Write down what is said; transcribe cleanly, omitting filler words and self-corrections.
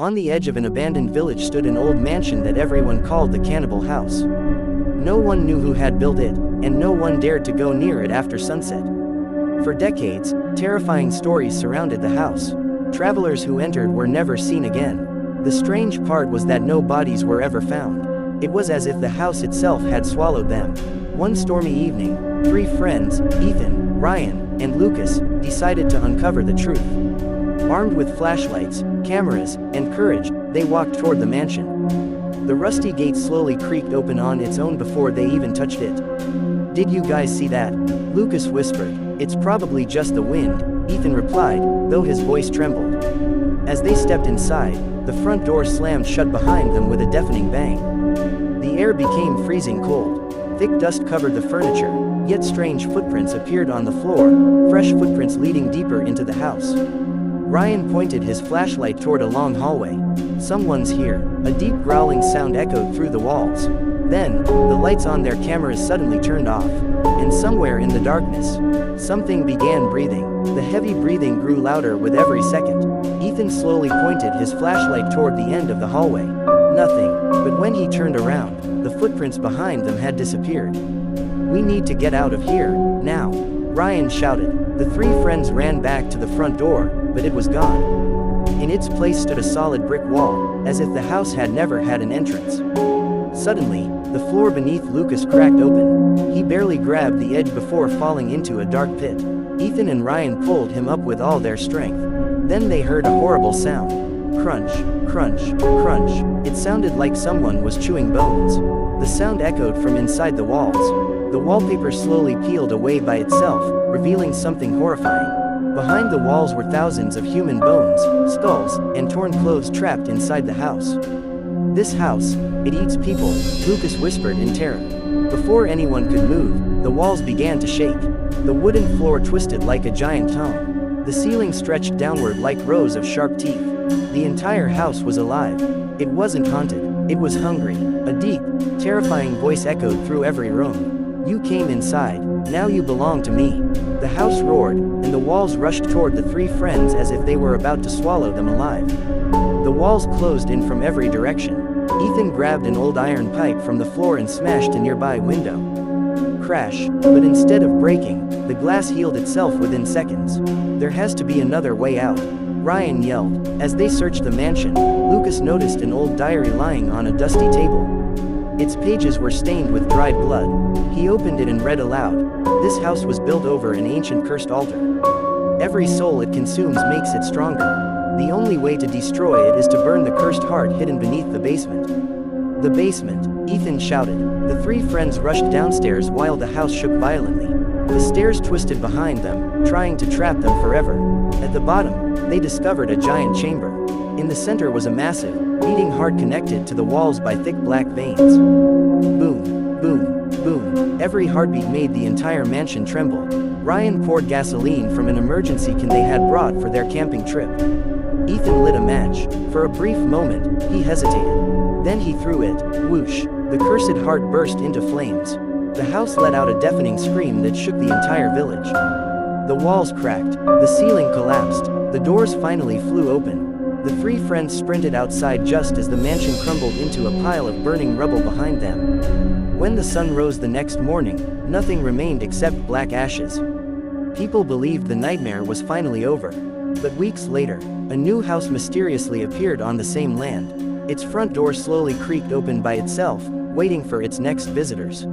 On the edge of an abandoned village stood an old mansion that everyone called the Cannibal House. No one knew who had built it, and no one dared to go near it after sunset. For decades, terrifying stories surrounded the house. Travelers who entered were never seen again. The strange part was that no bodies were ever found. It was as if the house itself had swallowed them. One stormy evening, three friends, Ethan, Ryan, and Lucas, decided to uncover the truth. Armed with flashlights, cameras, and courage, they walked toward the mansion. The rusty gate slowly creaked open on its own before they even touched it. "Did you guys see that?" Lucas whispered. "It's probably just the wind," Ethan replied, though his voice trembled. As they stepped inside, the front door slammed shut behind them with a deafening bang. The air became freezing cold. Thick dust covered the furniture, yet strange footprints appeared on the floor, fresh footprints leading deeper into the house. Ryan pointed his flashlight toward a long hallway. "Someone's here." A deep growling sound echoed through the walls. Then, the lights on their cameras suddenly turned off. And somewhere in the darkness, something began breathing. The heavy breathing grew louder with every second. Ethan slowly pointed his flashlight toward the end of the hallway. Nothing, but when he turned around, the footprints behind them had disappeared. "We need to get out of here, now," Ryan shouted. The three friends ran back to the front door, but it was gone. In its place stood a solid brick wall, as if the house had never had an entrance. Suddenly, the floor beneath Lucas cracked open. He barely grabbed the edge before falling into a dark pit. Ethan and Ryan pulled him up with all their strength. Then they heard a horrible sound. Crunch, crunch, crunch. It sounded like someone was chewing bones. The sound echoed from inside the walls. The wallpaper slowly peeled away by itself, revealing something horrifying. Behind the walls were thousands of human bones, skulls, and torn clothes trapped inside the house. "This house, it eats people," Lucas whispered in terror. Before anyone could move, the walls began to shake. The wooden floor twisted like a giant tongue. The ceiling stretched downward like rows of sharp teeth. The entire house was alive. It wasn't haunted, it was hungry. A deep, terrifying voice echoed through every room. "You came inside, now you belong to me." The house roared, and the walls rushed toward the three friends as if they were about to swallow them alive. The walls closed in from every direction. Ethan grabbed an old iron pipe from the floor and smashed a nearby window. Crash, but instead of breaking, the glass healed itself within seconds. "There has to be another way out," Ryan yelled. As they searched the mansion, Lucas noticed an old diary lying on a dusty table. Its pages were stained with dried blood. He opened it and read aloud. "This house was built over an ancient cursed altar. Every soul it consumes makes it stronger. The only way to destroy it is to burn the cursed heart hidden beneath the basement." "The basement," Ethan shouted. The three friends rushed downstairs while the house shook violently. The stairs twisted behind them, trying to trap them forever. At the bottom, they discovered a giant chamber. In the center was a massive, beating heart connected to the walls by thick black veins. Boom, boom, boom. Every heartbeat made the entire mansion tremble. Ryan poured gasoline from an emergency can they had brought for their camping trip. Ethan lit a match. For a brief moment, he hesitated. Then he threw it. Whoosh! The cursed heart burst into flames. The house let out a deafening scream that shook the entire village. The walls cracked. The ceiling collapsed. The doors finally flew open. The three friends sprinted outside just as the mansion crumbled into a pile of burning rubble behind them. When the sun rose the next morning, nothing remained except black ashes. People believed the nightmare was finally over. But weeks later, a new house mysteriously appeared on the same land. Its front door slowly creaked open by itself, waiting for its next visitors.